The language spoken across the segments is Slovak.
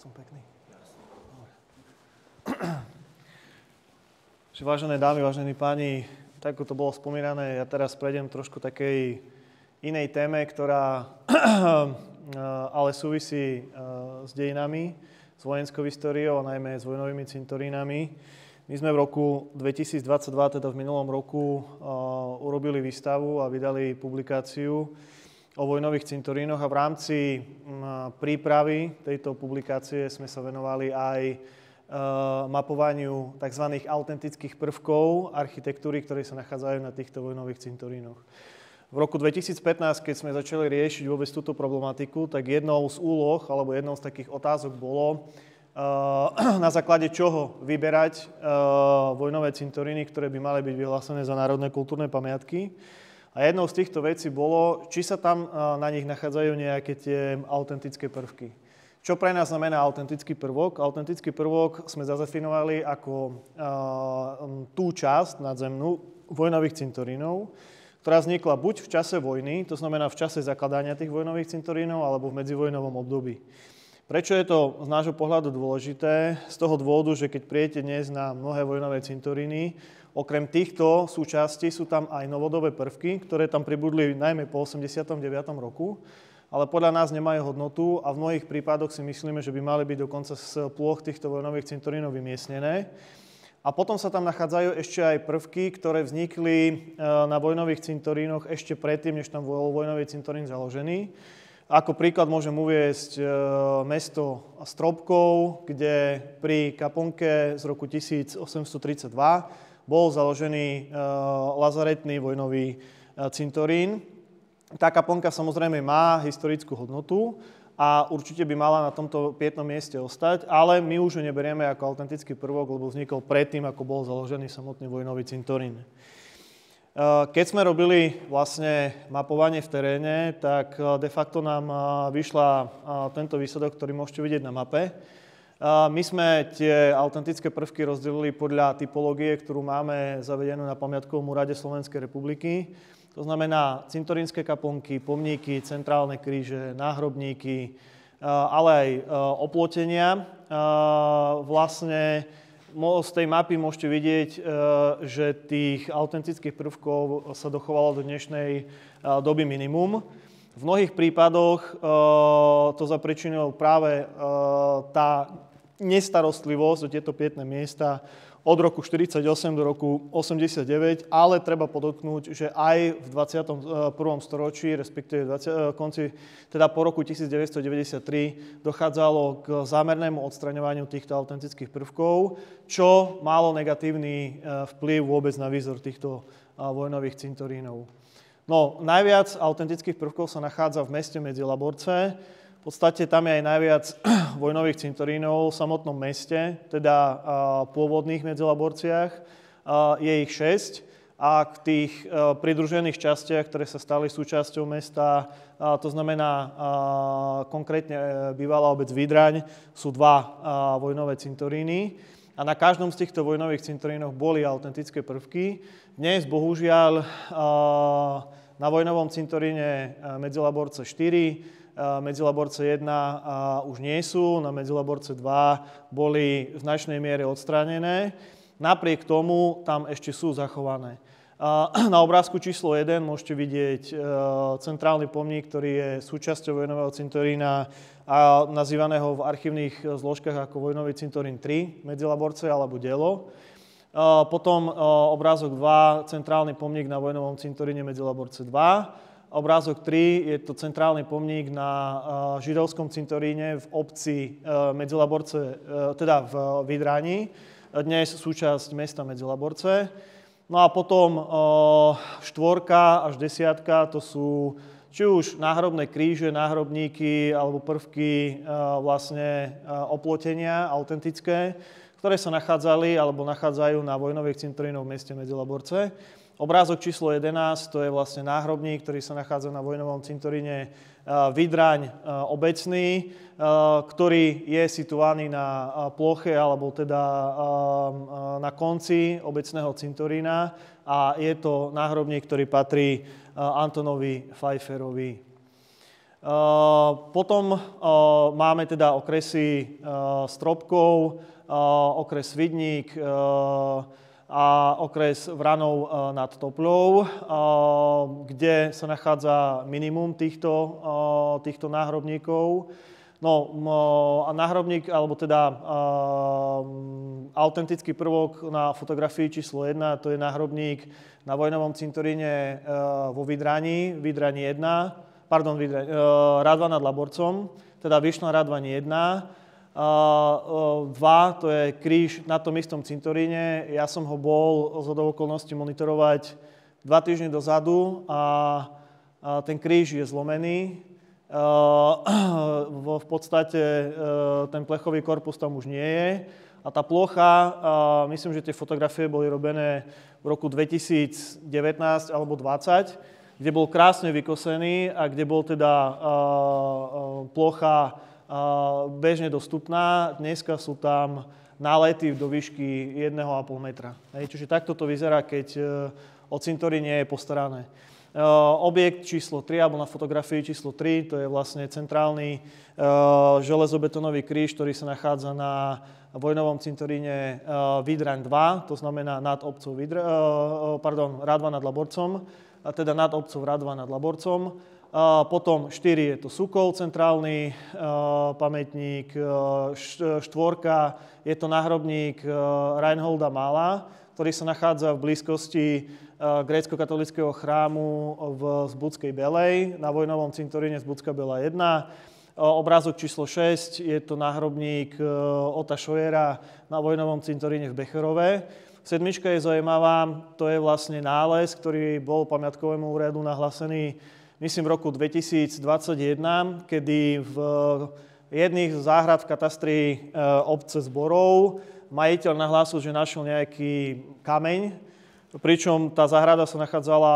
Som pekný. Vážené dámy, vážení páni, tak ako to bolo spomínané, ja teraz prejdem trošku takej inej téme, ktorá ale súvisí s dejinami, s vojenskou históriou a najmä s vojnovými cintorínami. My sme v roku 2022, teda v minulom roku, urobili výstavu a vydali publikáciu o vojnových cintorínoch a v rámci prípravy tejto publikácie sme sa venovali aj mapovaniu tzv. Autentických prvkov architektúry, ktoré sa nachádzajú na týchto vojnových cintorínoch. V roku 2015, keď sme začali riešiť vôbec túto problematiku, tak jednou z úloh alebo jednou z takých otázok bolo, na základe čoho vyberať vojnové cintoríny, ktoré by mali byť vyhlásené za národné kultúrne pamiatky. A jednou z týchto vecí bolo, či sa tam na nich nachádzajú nejaké tie autentické prvky. Čo pre nás znamená autentický prvok? Autentický prvok sme zadefinovali ako tú časť nadzemnú vojnových cintorínov, ktorá vznikla buď v čase vojny, to znamená v čase zakladania tých vojnových cintorínov, alebo v medzivojnovom období. Prečo je to z nášho pohľadu dôležité? Z toho dôvodu, že keď prijete dnes na mnohé vojnové cintoríny, okrem týchto súčastí sú tam aj novodobé prvky, ktoré tam pribudli najmä po 89. roku, ale podľa nás nemajú hodnotu a v mnohých prípadoch si myslíme, že by mali byť dokonca z plôch týchto vojnových cintorínov vymiestnené. A potom sa tam nachádzajú ešte aj prvky, ktoré vznikli na vojnových cintorínoch ešte predtým, než tam bol vojnový cintorín založený. Ako príklad môžem uviesť mesto Stropkov, kde pri kaplnke z roku 1832 bol založený lazaretný vojnový cintorín. Tá kaplnka samozrejme má historickú hodnotu a určite by mala na tomto pietnom mieste ostať, ale my už ju neberieme ako autentický prvok, lebo vznikol predtým, ako bol založený samotný vojnový cintorín. Keď sme robili vlastne mapovanie v teréne, tak de facto nám vyšla tento výsledok, ktorý môžete vidieť na mape. My sme tie autentické prvky rozdelili podľa typológie, ktorú máme zavedenú na Pamiatkovom úrade Slovenskej republiky. To znamená cintorínske kaplnky, pomníky, centrálne kríže, náhrobníky, ale aj oplotenia. Vlastne z tej mapy môžete vidieť, že tých autentických prvkov sa dochovalo do dnešnej doby minimum. V mnohých prípadoch to zapričinilo práve tá nestarostlivosť o tieto pietné miesta od roku 1948 do roku 1989, ale treba podotknúť, že aj v 21. storočí, respektíve konci, teda po roku 1993, dochádzalo k zámernému odstraňovaniu týchto autentických prvkov, čo malo negatívny vplyv vôbec na výzor týchto vojnových cintorínov. No, najviac autentických prvkov sa nachádza v meste Medzilaborce. V podstate tam je aj najviac vojnových cintorínov v samotnom meste, teda pôvodných Medzilaborciach. Je ich 6 a k tých pridružených častiach, ktoré sa stali súčasťou mesta, to znamená konkrétne bývalá obec Vydraň, sú 2 vojnové cintoríny. A na každom z týchto vojnových cintorínoch boli autentické prvky. Dnes, bohužiaľ, na vojnovom cintoríne Medzilaborce 4, Medzilaborce 1 už nie sú, na Medzilaborce 2 boli v značnej miere odstránené. Napriek tomu tam ešte sú zachované. Na obrázku číslo 1 môžete vidieť centrálny pomník, ktorý je súčasťou vojnového cintorína a nazývaného v archívnych zložkách ako vojnový cintorín 3, Medzilaborce alebo Dielo. Potom obrázok 2, centrálny pomník na vojnovom cintoríne Medzilaborce 2. Obrázok 3 je to centrálny pomník na židovskom cintoríne v obci Medzilaborce, teda v Vydrani, dnes súčasť mesta Medzilaborce. No a potom 4 až 10, to sú či už náhrobné kríže, náhrobníky alebo prvky vlastne oplotenia autentické, ktoré sa nachádzali alebo nachádzajú na vojnových cintorínoch v meste Medzilaborce. Obrázok číslo 11, to je vlastne náhrobník, ktorý sa nachádza na vojnovom cintoríne Vydraň obecný, ktorý je situovaný na ploche alebo teda na konci obecného cintorína a je to náhrobník, ktorý patrí Antonovi Pfeifferovi. Potom máme teda okresy Stropkov, okres Svidník a okres Vranov nad Topľou, kde sa nachádza minimum týchto náhrobníkov. No a náhrobník, alebo teda autentický prvok na fotografii číslo 1, to je náhrobník na vojnovom cintoríne vo Vydrani, Vydrani 1, Radva nad Laborcom, teda Vyšná Radvaň 1. 2, to je kríž na tom istom cintoríne. Ja som ho bol zhodou okolností monitorovať 2 týždne dozadu a ten kríž je zlomený. V podstate ten plechový korpus tam už nie je a tá plocha, myslím, že tie fotografie boli robené v roku 2019 alebo 2020, kde bol krásne vykosený a kde bol teda plocha bežne dostupná. Dneska sú tam nálety do výšky 1,5 metra. Čiže takto to vyzerá, keď o cintorín nie je postarané. Objekt číslo 3, alebo na fotografii číslo 3, to je vlastne centrálny železobetonový kríž, ktorý sa nachádza na vojnovom cintoríne Vydraň 2, to znamená nad obcov Radva nad Laborcom, teda nad obcov Radva nad Laborcom. Potom 4 je to Sukov, centrálny pamätník, 4 je to náhrobník Reinholda Mála, ktorý sa nachádza v blízkosti grécko-katolického chrámu v Zbudskej Belej, na vojnovom cintoríne Zbudská Bela 1. Obrázok číslo 6 je to náhrobník Ota Scheuera na vojnovom cintoríne v Becherove. 7 je zaujímavá, to je vlastne nález, ktorý bol pamiatkovému úradu nahlásený, myslím, v roku 2021, kedy v jedných z záhrad v katastri obce Zborov majiteľ nahlásil, že našiel nejaký kameň, pričom tá záhrada sa nachádzala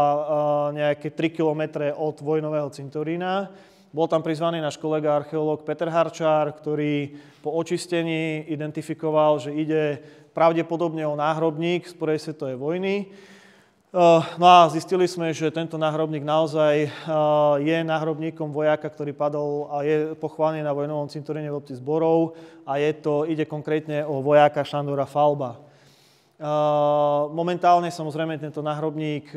nejaké 3 kilometre od vojnového cintorína. Bol tam prizvaný náš kolega archeológ Peter Harčár, ktorý po očistení identifikoval, že ide pravdepodobne o náhrobník z prvej svetovej vojny. No a zistili sme, že tento náhrobník naozaj je náhrobníkom vojáka, ktorý padol a je pochovaný na vojnovom cintoríne v obci Zborov a ide konkrétne o vojáka Šandora Falba. Momentálne samozrejme tento náhrobník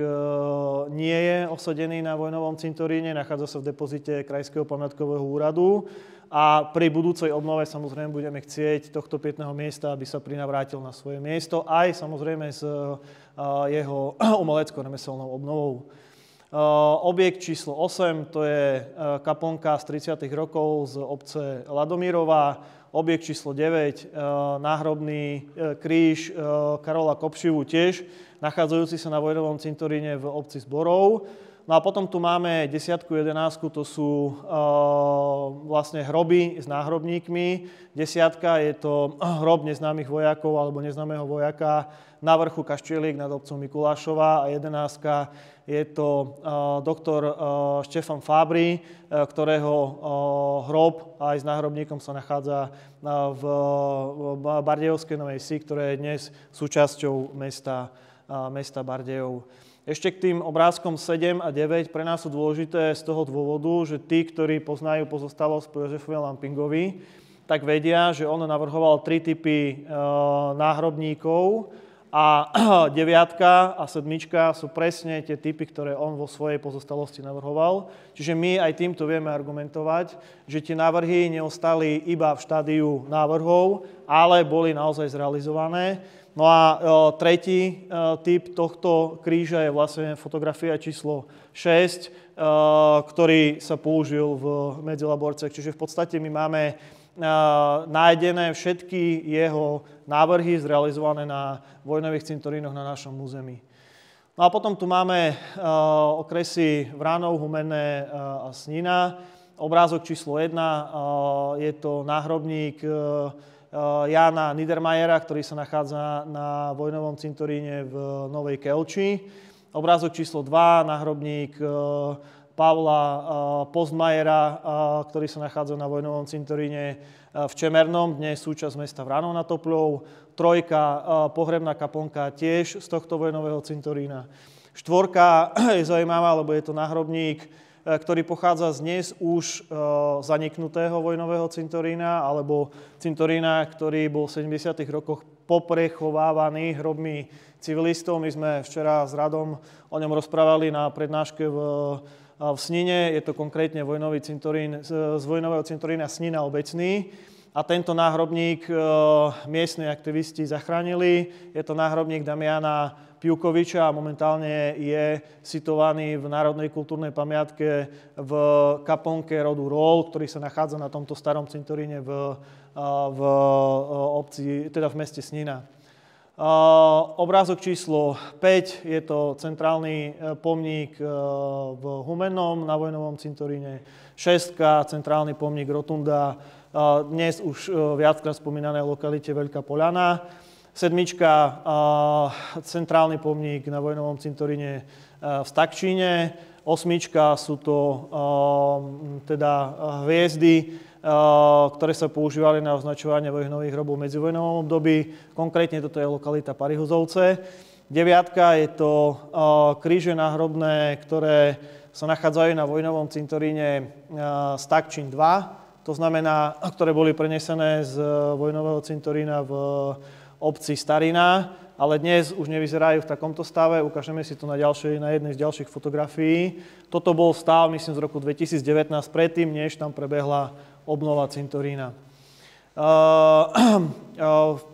nie je osadený na vojnovom cintoríne, nachádza sa v depozite Krajského pamiatkového úradu a pri budúcej obnove samozrejme budeme chcieť tohto pietného miesta, aby sa prinavrátil na svoje miesto, aj samozrejme s jeho umelecko-remeselnou obnovou. Objekt číslo 8, to je kaplnka z 30. rokov z obce Ladomírova. Objekt číslo 9, náhrobný kríž Karola Kopšivu, tiež nachádzajúci sa na vojnovom cintoríne v obci Zborov. No a potom tu máme 10, 11, to sú vlastne hroby s náhrobníkmi. 10 je to hrob neznámych vojakov alebo neznámeho vojaka na vrchu Kaštielik nad obcom Mikulášova a 11 je to doktor Štefan Fábry, ktorého hrob aj s náhrobníkom sa nachádza v Bardejovskej Novej Vsi, ktoré je dnes súčasťou mesta Bardejov. Ešte k tým obrázkom 7 a 9 pre nás sú dôležité z toho dôvodu, že tí, ktorí poznajú pozostalosť po Jozefovi Lampingovi, tak vedia, že on navrhoval 3 typy náhrobníkov a 9 a 7 sú presne tie typy, ktoré on vo svojej pozostalosti navrhoval. Čiže my aj týmto vieme argumentovať, že tie návrhy neostali iba v štádiu návrhov, ale boli naozaj zrealizované. No a tretí typ tohto kríža je vlastne fotografia číslo 6, ktorý sa použil v Medzilaborcech. Čiže v podstate my máme nájdené všetky jeho návrhy zrealizované na vojnových cintorínoch na našom území. No a potom tu máme okresy Vranov, Humenné a Snina. Obrázok číslo 1 je to náhrobník Jána Niedermayera, ktorý sa nachádza na vojnovom cintoríne v Novej Kelči. Obrázok číslo 2, náhrobník Pavla Postmajera, ktorý sa nachádza na vojnovom cintoríne v Čemernom, dnes súčasť mesta Vranov nad Topľou. 3, pohrebná kaplnka, tiež z tohto vojnového cintorína. 4 je zaujímavá, lebo je to náhrobník ktorý pochádza z dnes už zaniknutého vojnového cintorína, alebo cintorína, ktorý bol v 70. rokoch poprechovávaný hrobmi civilistov. My sme včera s Radom o ňom rozprávali na prednáške v Snine. Je to konkrétne vojnový cintorín z vojnového cintorína Snina Obecný. A tento náhrobník miestni aktivisti zachránili. Je to náhrobník Damiana Piukoviča a momentálne je situovaný v Národnej kultúrnej pamiatke v kaplnke rodu Roll, ktorý sa nachádza na tomto starom cintoríne v obci, teda v meste Snina. Obrázok číslo 5 je to centrálny pomník v Humennom na vojnovom cintoríne. 6, centrálny pomník Rotunda, dnes už viackrát spomínané lokalite Veľká Poľana. 7, centrálny pomník na vojnovom cintoríne v Stakčíne. 8 sú to teda hviezdy, ktoré sa používali na označovanie vojnových hrobov v medzivojnovom období. Konkrétne toto je lokalita Parihuzovce. 9 je to kríže náhrobné, ktoré sa nachádzajú na vojnovom cintoríne Stakčín 2. To znamená, ktoré boli prenesené z vojnového cintorína v obci Starina, ale dnes už nevyzerajú v takomto stave. Ukážeme si to na jednej z ďalších fotografií. Toto bol stav, myslím, z roku 2019, predtým, než tam prebehla obnova cintorína.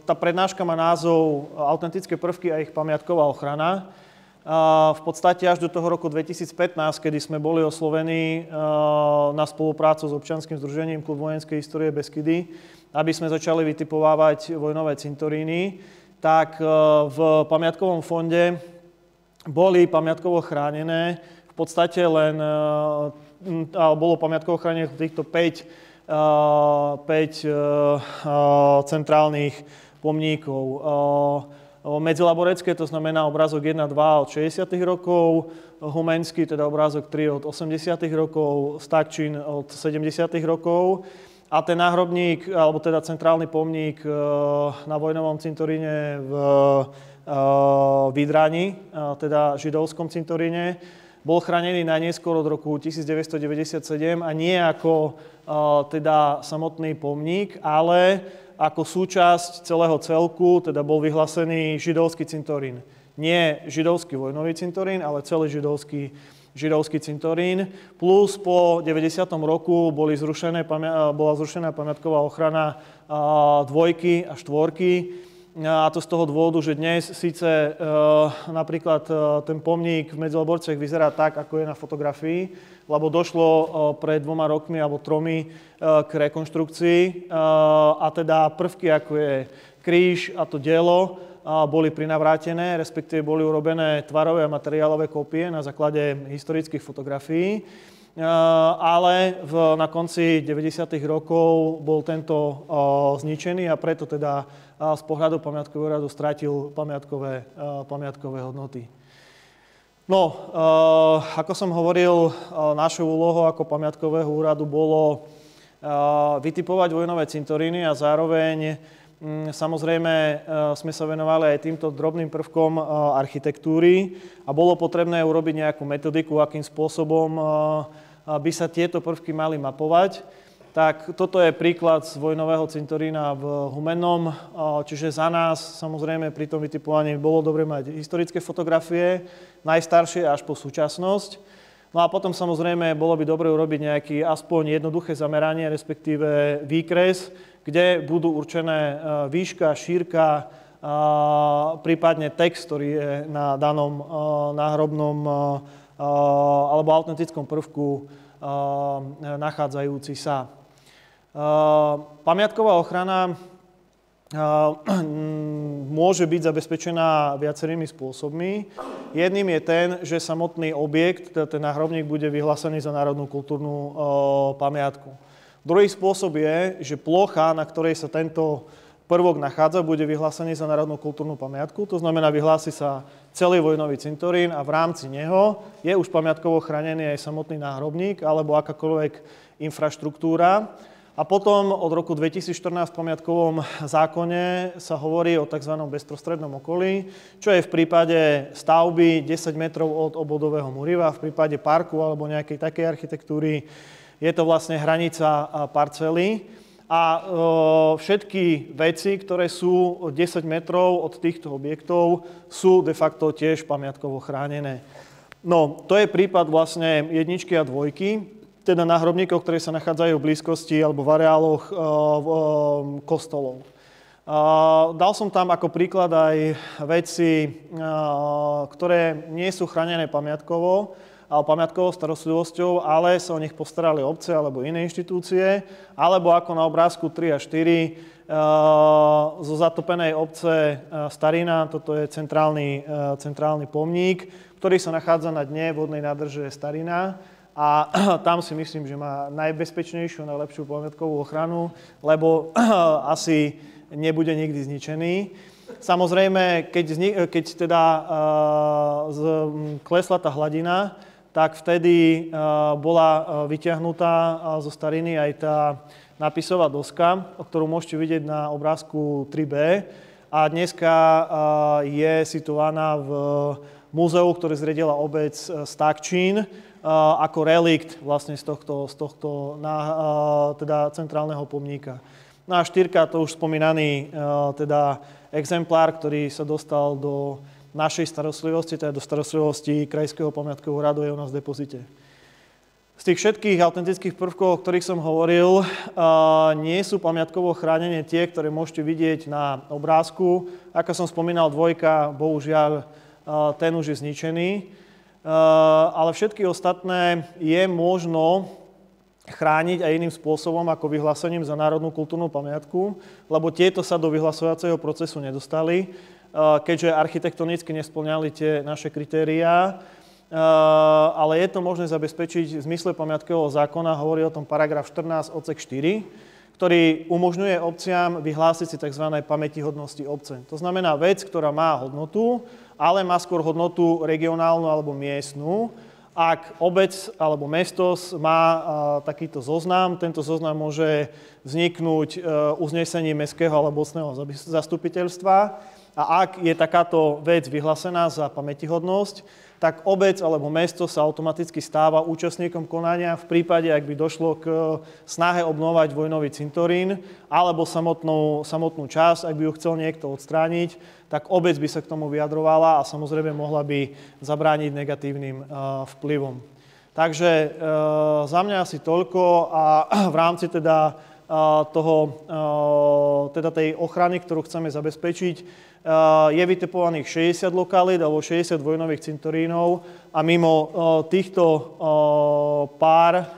Tá prednáška má názov Autentické prvky a ich pamiatková ochrana. V podstate až do toho roku 2015, kedy sme boli oslovení na spoluprácu s občianskym združením Klub vojenskej histórie Beskydy, aby sme začali vytipovávať vojnové cintoríny, tak v pamiatkovom fonde boli pamiatkovo chránené v podstate len, bolo pamiatkovo chránených týchto 5 centrálnych pomníkov. Medzilaborecké, to znamená obrázok 1, 2 od 60. rokov, Humenský, teda obrázok 3 od 80. rokov, Stakčín od 70. rokov. A ten náhrobník, alebo teda centrálny pomník na vojnovom cintoríne v Vydráni, teda židovskom cintoríne, bol chránený najneskôr od roku 1997 a nie ako teda samotný pomník, ale ako súčasť celého celku, teda bol vyhlásený židovský cintorín. Nie židovský vojnový cintorín, ale celý židovský cintorín. Plus po 90. roku bola zrušená pamiatková ochrana 2 a 4. A to z toho dôvodu, že dnes síce napríklad ten pomník v Medzilaborciach vyzerá tak, ako je na fotografii, lebo došlo pred 2 rokmi alebo 3 k rekonštrukcii a teda prvky, ako je kríž a to dielo, boli prinavrátené, respektíve boli urobené tvarové a materiálové kópie na základe historických fotografií. Ale na konci 90. rokov bol tento zničený a preto teda z pohľadu pamiatkového úradu stratil pamiatkové hodnoty. No, ako som hovoril, našou úlohou ako pamiatkového úradu bolo vytipovať vojnové cintoríny a zároveň samozrejme sme sa venovali aj týmto drobným prvkom architektúry a bolo potrebné urobiť nejakú metodiku, akým spôsobom by sa tieto prvky mali mapovať. Tak toto je príklad z vojnového cintorína v Humennom, čiže za nás samozrejme pri tom vytipovaní bolo dobre mať historické fotografie, najstaršie až po súčasnosť. No a potom samozrejme bolo by dobre urobiť nejaký aspoň jednoduché zameranie, respektíve výkres, kde budú určené výška, šírka, prípadne text, ktorý je na danom náhrobnom alebo autentickom prvku nachádzajúci sa. Pamiatková ochrana môže byť zabezpečená viacerými spôsobmi. Jedným je ten, že samotný objekt, teda ten náhrobník, bude vyhlásený za národnú kultúrnu pamiatku. Druhý spôsob je, že plocha, na ktorej sa tento prvok nachádza, bude vyhlásený za národnú kultúrnu pamiatku. To znamená, vyhlási sa celý vojnový cintorín a v rámci neho je už pamiatkovo chránený aj samotný náhrobník alebo akákoľvek infraštruktúra. A potom od roku 2014 v pamiatkovom zákone sa hovorí o tzv. Bezprostrednom okolí, čo je v prípade stavby 10 metrov od obvodového múriva, v prípade parku alebo nejakej takej architektúry je to vlastne hranica parcely. A všetky veci, ktoré sú 10 metrov od týchto objektov, sú de facto tiež pamiatkovo chránené. No, to je prípad vlastne jedničky a dvojky, teda náhrobníkov, ktoré sa nachádzajú v blízkosti alebo v areáloch kostolov. Dal som tam ako príklad aj veci, ktoré nie sú chránené pamiatkovo, alebo pamiatkovou starostlivosťou, ale sa o nich postarali obce alebo iné inštitúcie, alebo ako na obrázku 3 a 4 zo zatopenej obce Starina, toto je centrálny pomník, ktorý sa nachádza na dne vodnej nádrže Starina. A tam si myslím, že má najbezpečnejšiu, najlepšiu pamiatkovú ochranu, lebo asi nebude nikdy zničený. Samozrejme, keď teda klesla tá hladina, tak vtedy bola vyťahnutá zo Stariny aj tá nápisová doska, ktorú môžete vidieť na obrázku 3B. A dneska je situovaná v múzeu, ktoré zriedila obec Stakčín, ako relikt vlastne z tohto teda centrálneho pomníka. No a 4, to už spomínaný teda exemplár, ktorý sa dostal do našej starostlivosti, teda do starostlivosti Krajského pamiatkového úradu, je u nás v depozite. Z tých všetkých autentických prvkov, o ktorých som hovoril, nie sú pamiatkovo chránené tie, ktoré môžete vidieť na obrázku. Ako som spomínal, 2, bohužiaľ, ten už je zničený. Ale všetky ostatné je možno chrániť aj iným spôsobom ako vyhlásením za národnú kultúrnu pamiatku, lebo tieto sa do vyhlasovacieho procesu nedostali, keďže architektonicky nespĺňali tie naše kritériá, ale je to možné zabezpečiť v zmysle pamiatkového zákona, hovorí o tom paragraf 14 odsek 4, ktorý umožňuje obciam vyhlásiť si tzv. Pamätihodnosti obce. To znamená vec, ktorá má hodnotu, ale má skôr hodnotu regionálnu alebo miestnu. Ak obec alebo mesto má takýto zoznam, tento zoznam môže vzniknúť uznesením mestského alebo obecného zastupiteľstva. A ak je takáto vec vyhlásená za pamätihodnosť, tak obec alebo mesto sa automaticky stáva účastníkom konania v prípade, ak by došlo k snahe obnovať vojnový cintorín alebo samotnú časť, ak by ju chcel niekto odstrániť, tak obec by sa k tomu vyjadrovala a samozrejme mohla by zabrániť negatívnym vplyvom. Takže za mňa asi toľko a v rámci teda tej ochrany, ktorú chceme zabezpečiť, je vytipovaných 60 lokalít alebo 60 vojnových cintorínov a mimo týchto pár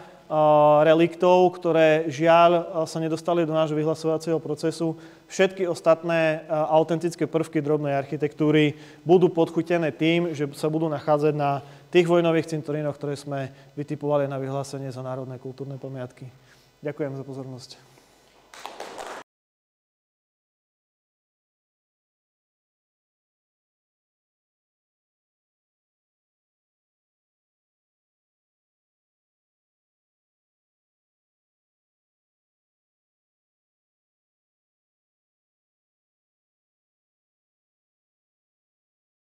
reliktov, ktoré žiaľ sa nedostali do nášho vyhlasovacieho procesu, všetky ostatné autentické prvky drobnej architektúry budú podchutené tým, že sa budú nachádzať na tých vojnových cintorínoch, ktoré sme vytipovali na vyhlásenie za národné kultúrne pamiatky. Ďakujem za pozornosť.